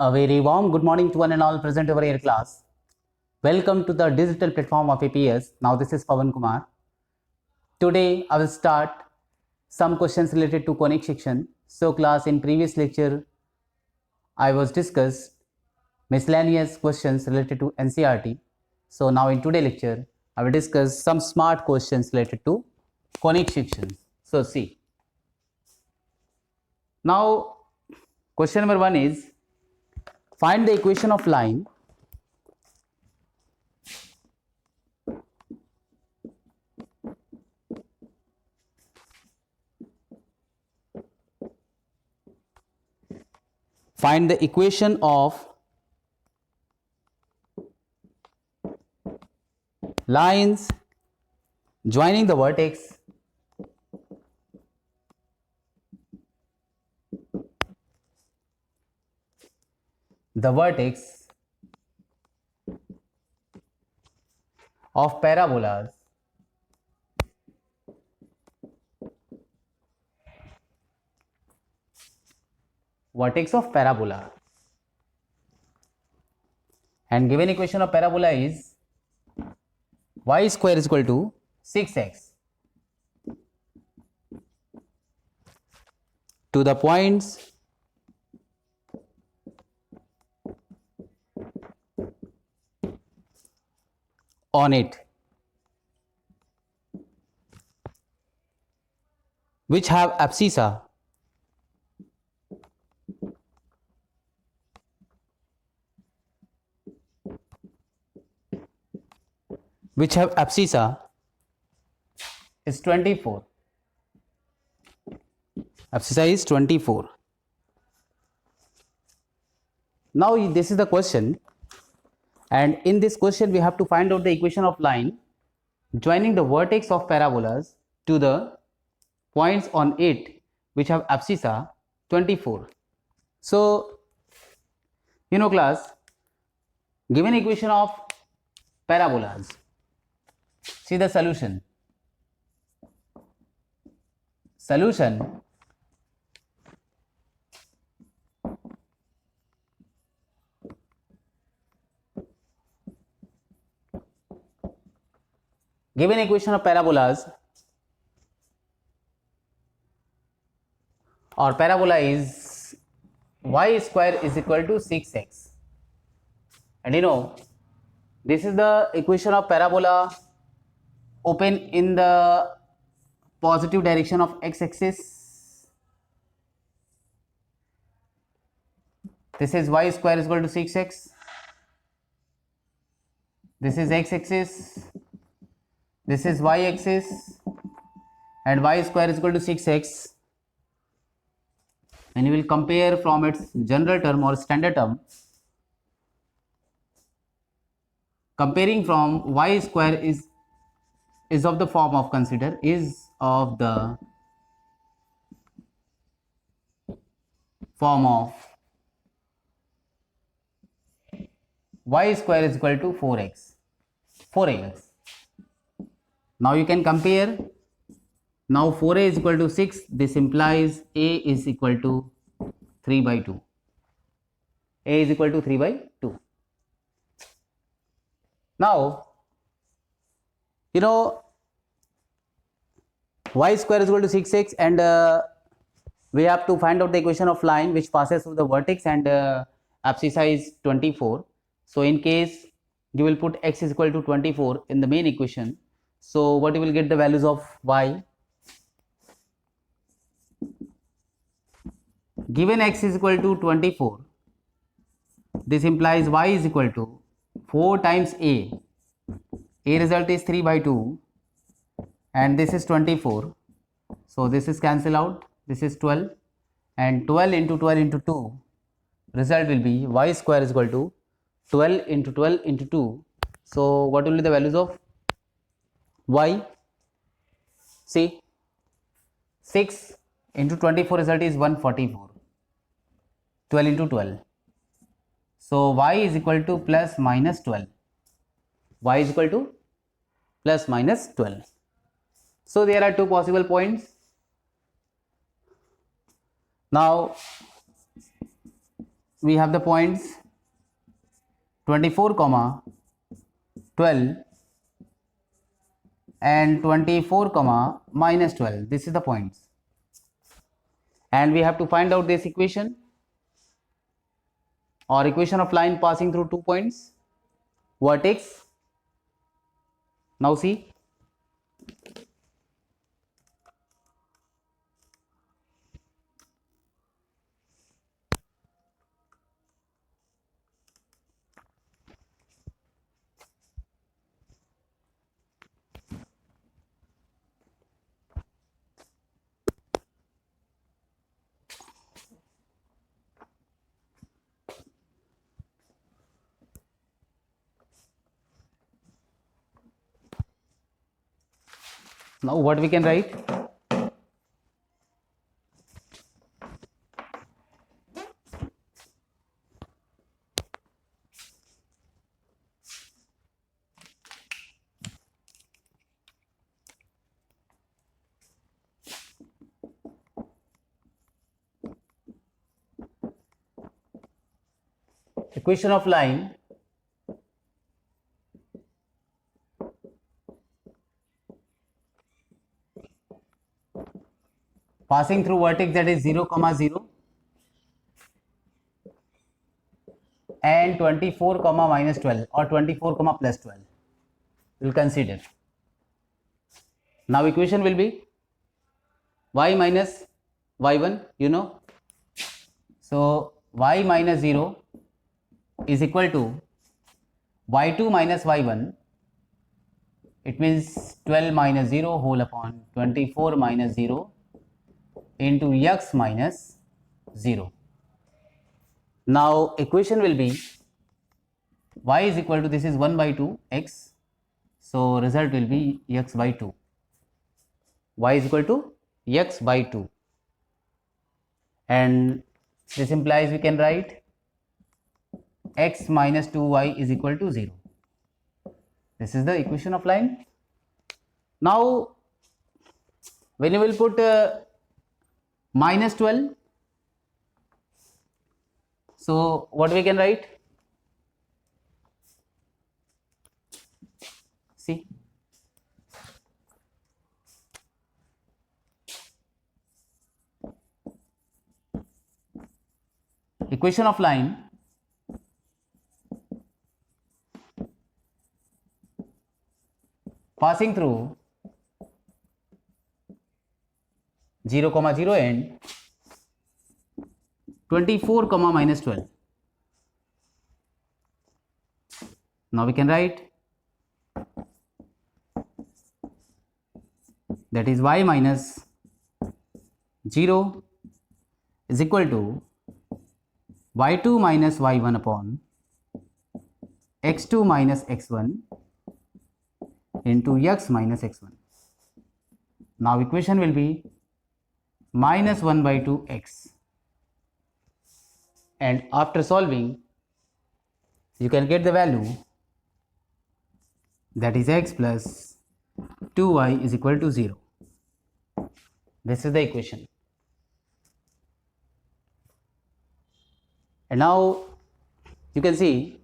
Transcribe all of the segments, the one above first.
A very warm good morning to one and all present over here class. Welcome to the digital platform of APS. Now this is Pawan Kumar. Today I will start some questions related to conic section. So class, in previous lecture I was discussed miscellaneous questions related to NCERT. So now in today's lecture I will discuss some smart questions related to conic sections. So see. Now question number 1 is, find the equation of line find the equation of lines joining the vertex of parabolas vertex of parabola, and given equation of parabola is y square is equal to 6x to the points on it which have abscissa is 24. Abscissa is 24. Now this is the question, and in this question we have to find out the equation of line joining the vertex of parabolas to the points on it which have abscissa 24. So class, given equation of parabolas, see the solution given equation of parabolas or parabola is y square is equal to 6x, and this is the equation of parabola open in the positive direction of x-axis. This is y square is equal to 6x, this is x-axis, this is y-axis, and y square is equal to 6x, and you will compare from its general term or standard term. Comparing from y square is of the form of, consider, is of the form of y square is equal to 4ax. Now you can compare. Now 4a is equal to 6. This implies a is equal to 3 by 2. A is equal to 3 by 2. Now y square is equal to 6x, and we have to find out the equation of line which passes through the vertex, and abscissa is 24. So in case you will put x is equal to 24 in the main equation, so what you will get the values of y. Given x is equal to 24, this implies y is equal to 4 times a result is 3 by 2, and this is 24, so this is cancel out, this is 12, and 12 into 12 into 2, result will be y square is equal to 12 into 12 into 2. So what will be the values of y? See, 6 into 24 result is 144, 12 into 12, so y is equal to plus minus 12, y is equal to plus minus 12. So there are two possible points. Now we have the points 24 comma 12 and 24 comma minus 12. This is the points, and we have to find out this equation or equation of line passing through 2 points vertex. Now see, now what we can write? Equation of line passing through vertex, that is 0 comma 0 and 24 comma minus 12 or 24 comma plus 12. We'll consider. Now equation will be y minus y1, you know. So y minus 0 is equal to y2 minus y1. It means 12 minus 0 whole upon 24 minus 0 into x minus 0. Now equation will be y is equal to, this is 1 by 2 x, so result will be x by 2. Y is equal to x by 2, and this implies we can write x minus 2y is equal to 0. This is the equation of line. Now when you will put minus 12, so what we can write? See, equation of line passing through 0 comma 0 and 24 comma minus 12. Now we can write that is y minus 0 is equal to y2 minus y1 upon x2 minus x1 into x minus x1. Now equation will be minus 1 by 2 x, and after solving you can get the value, that is x plus 2y is equal to 0. This is the equation. And now you can see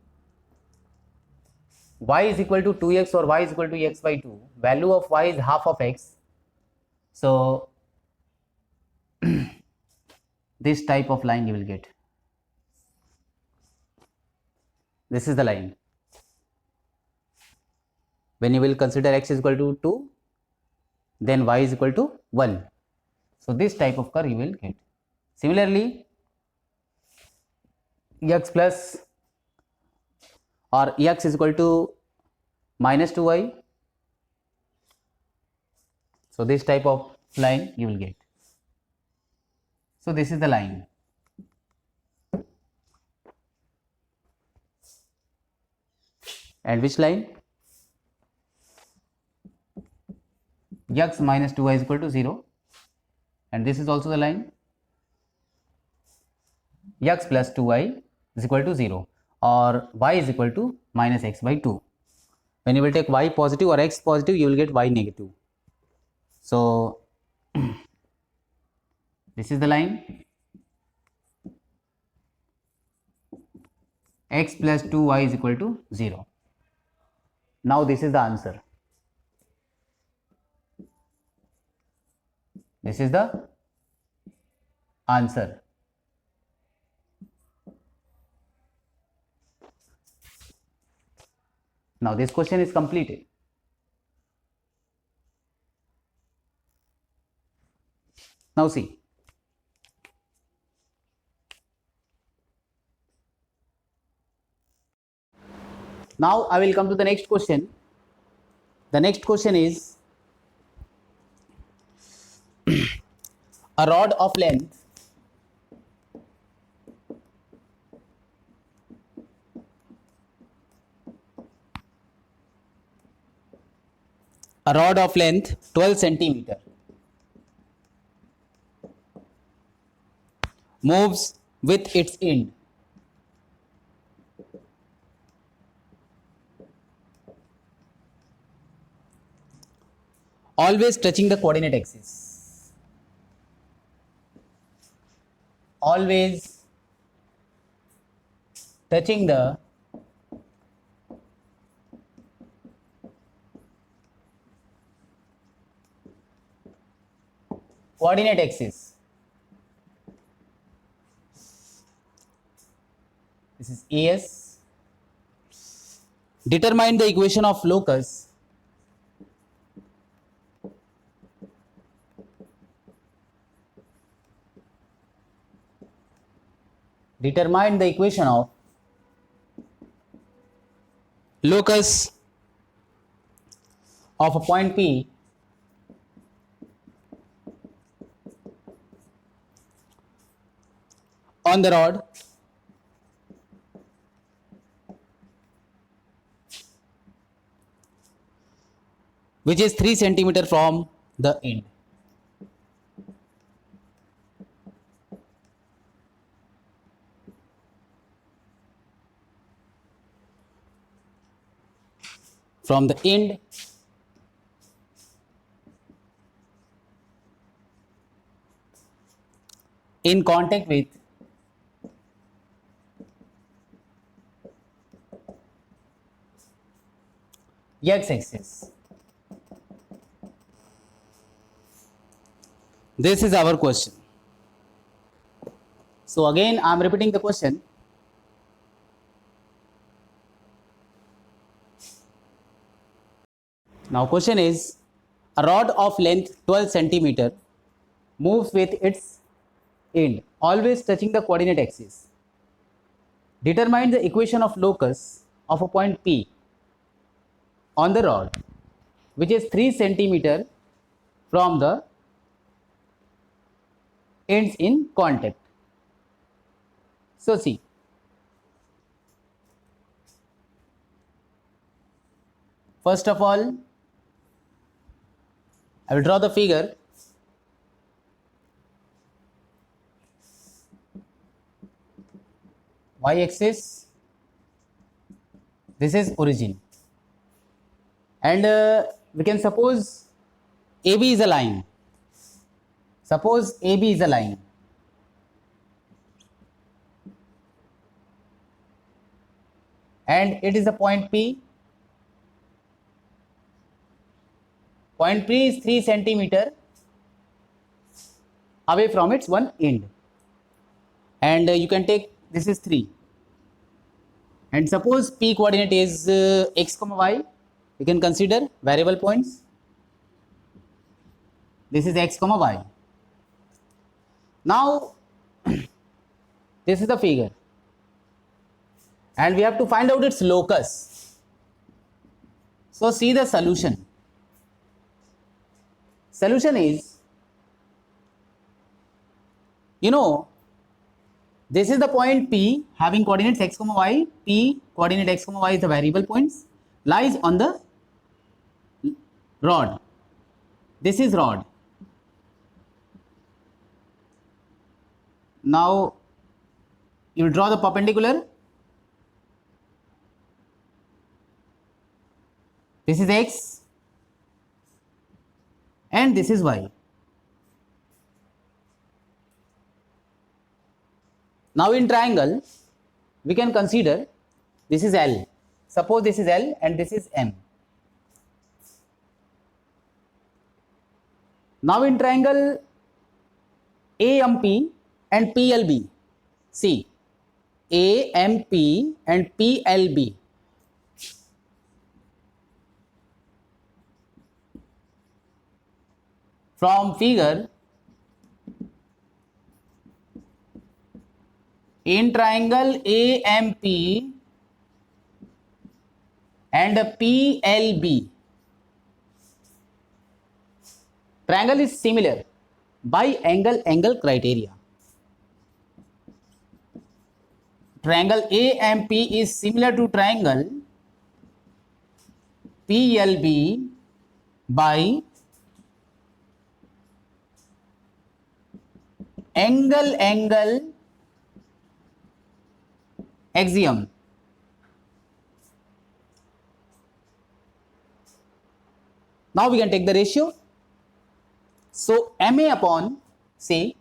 y is equal to 2x or y is equal to x by 2. Value of y is half of x. So this type of line you will get. This is the line. When you will consider x is equal to 2, then y is equal to 1. So this type of curve you will get. Similarly, x plus or x is equal to minus 2y. So this type of line you will get. So this is the line. And which line? X minus 2y is equal to 0, and this is also the line x plus 2y is equal to 0, or y is equal to minus x by 2. When you will take y positive or x positive, you will get y negative. So this is the line, x plus 2y is equal to 0. Now this is the answer. This is the answer. Now this question is completed. Now see. Now I will come to the next question. The next question is a rod of length a rod of length 12 centimeter moves with its end always touching the coordinate axis. Always touching the coordinate axis. This is AS. Determine the equation of locus determine the equation of locus of a point P on the rod which is 3 centimeter from the end. From the end in contact with x-axis. This is our question. So again I am repeating the question. Now question is a rod of length 12 centimeter moves with its end always touching the coordinate axis. Determine the equation of locus of a point P on the rod which is 3 centimeter from the ends in contact. So see, first of all I will draw the figure. Y-axis, this is origin, and we can suppose AB is a line. Suppose AB is a line. And it is a point P. Point P is 3 centimeter away from its one end. And you can take, this is 3. And suppose P coordinate is x comma y. You can consider variable points. This is x comma y. Now, this is the figure. And we have to find out its locus. So see the solution. Solution is, this is the point P having coordinates x comma y. P coordinate x comma y is the variable points, lies on the rod. This is rod. Now you will draw the perpendicular. This is x and this is y. Now in triangle we can consider This is L. Suppose this is L and this is M. Now in triangle AMP and PLB, see, AMP and PLB, from figure, in triangle AMP and PLB, triangle is similar by angle criteria. Triangle AMP is similar to triangle PLB by angle axiom. Now we can take the ratio. So MA upon, say,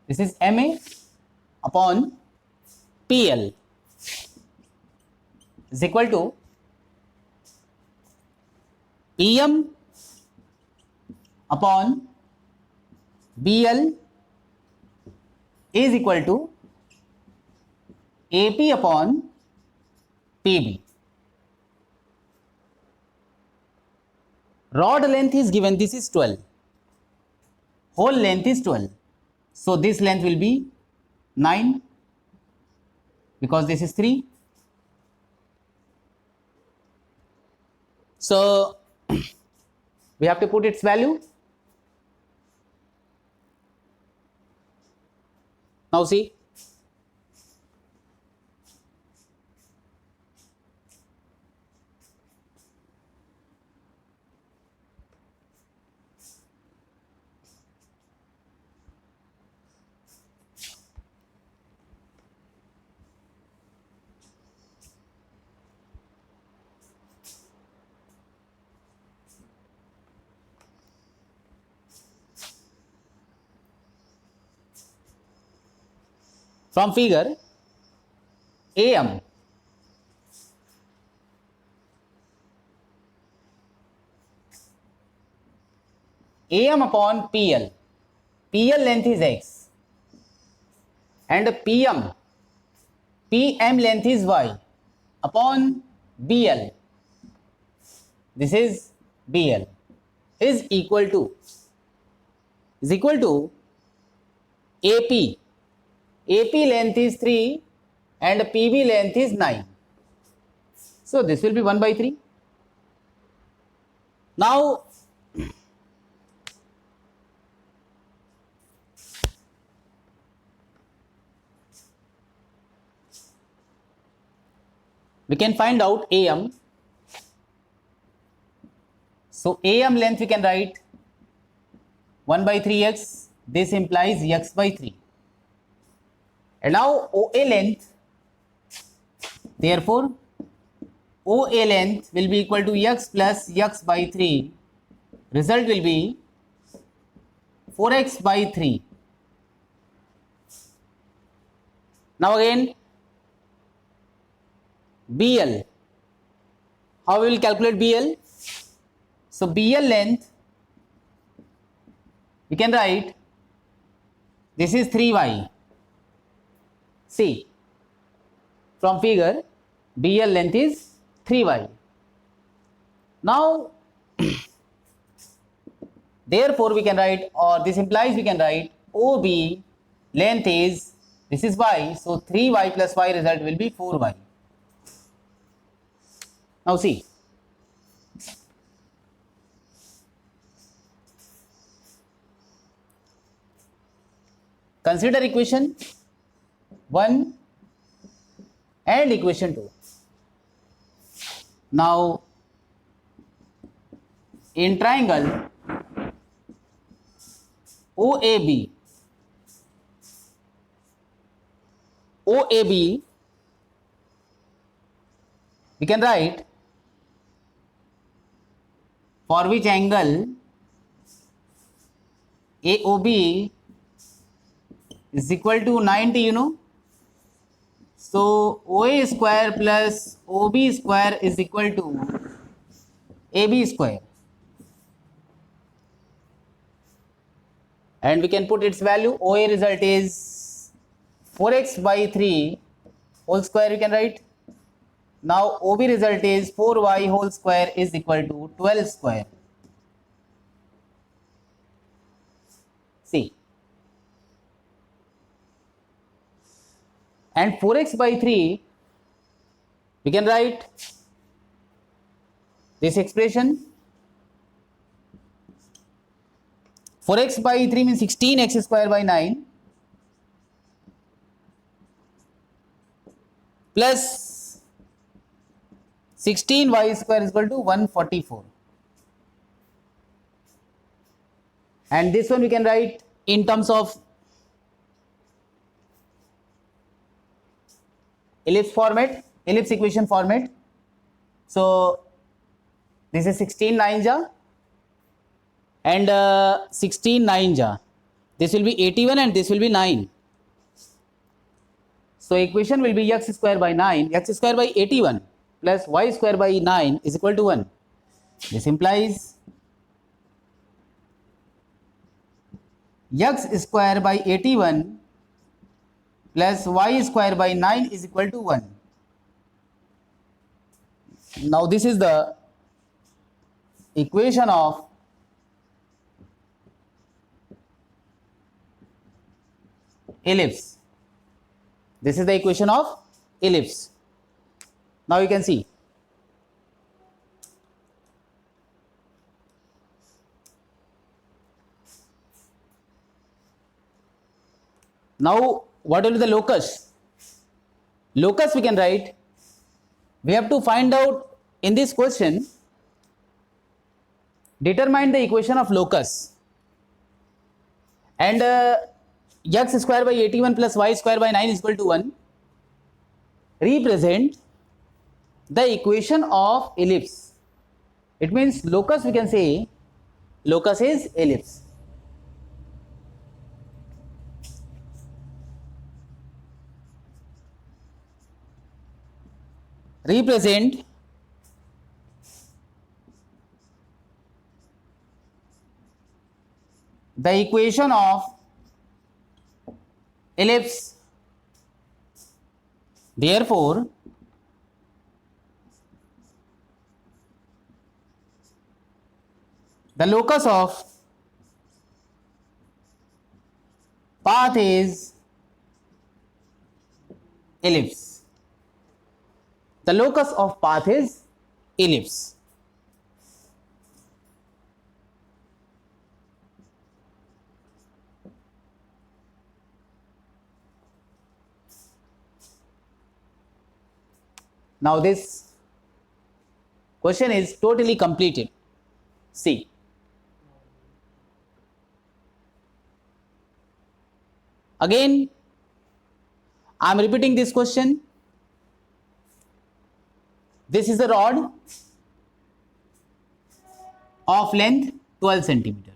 this is MA upon PL is equal to EM upon BL is equal to AP upon PB. Rod length is given, this is 12. Whole length is 12. So this length will be 9 because this is 3. So we have to put its value. Now see, from figure AM upon PL, PL length is X and PM length is Y upon BL, this is BL, is equal to AP length is 3 and PB length is 9. So this will be 1 by 3. Now we can find out AM. So AM length we can write 1 by 3x. This implies x by 3. And now OA length, therefore OA length will be equal to x plus x by 3. Result will be 4x by 3. Now again BL. How we will calculate BL? So BL length we can write, this is 3y. See, from figure BL length is 3y. Now therefore we can write, or this implies we can write OB length is, this is y, so 3y plus y result will be 4y. Now see, consider equation 1 and equation 2. Now in triangle OAB, we can write for which angle AOB is equal to 90, you know. So OA square plus OB square is equal to AB square, and we can put its value. OA result is 4x by 3 whole square, you can write. Now OB result is 4y whole square is equal to 12 square. See, and 4x by 3, we can write this expression. 4x by 3 means 16x square by 9 plus 16y square is equal to 144. And this one we can write in terms of ellipse format, ellipse equation format. So this is 16 9 ja and 16 9 ja. This will be 81 and this will be 9. So equation will be x square by 9, x square by 81 plus y square by 9 is equal to 1. This implies x square by 81 plus y square by 9 is equal to 1. Now this is the equation of ellipse. This is the equation of ellipse. Now you can see. Now what will be the locus? Locus we can write. We have to find out in this question, determine the equation of locus, and x square by 81 plus y square by 9 is equal to 1 represent the equation of ellipse. It means locus, we can say locus is ellipse. Represent the equation of ellipse. Therefore, the locus of path is ellipse. The locus of path is ellipse. Now this question is totally completed. See, again I am repeating this question. This is a rod of length 12 centimeter.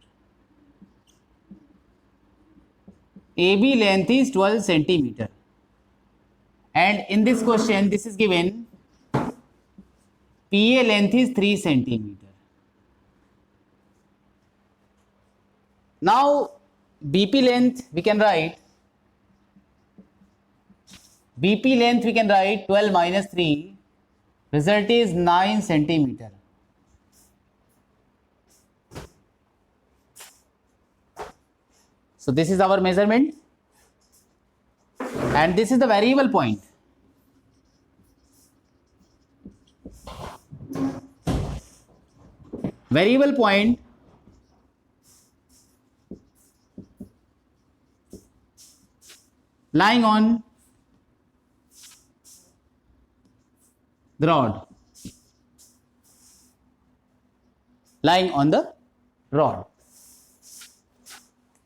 AB length is 12 centimeter. And in this question, this is given PA length is 3 centimeter. Now BP length we can write. BP length we can write 12 minus 3. Result is 9 centimeter. So this is our measurement, and this is the variable point. Variable point lying on the rod, lying on the rod.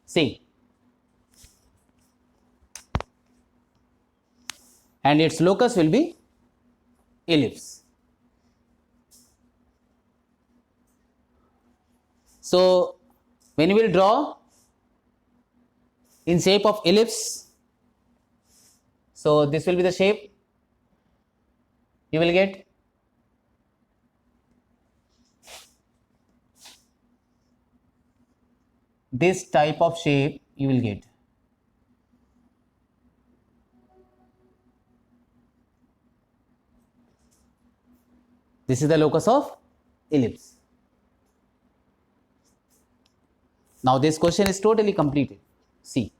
See, and its locus will be ellipse. So when you will draw in shape of ellipse, So this will be the shape you will get. This type of shape you will get. This is the locus of ellipse. Now this question is totally completed. See.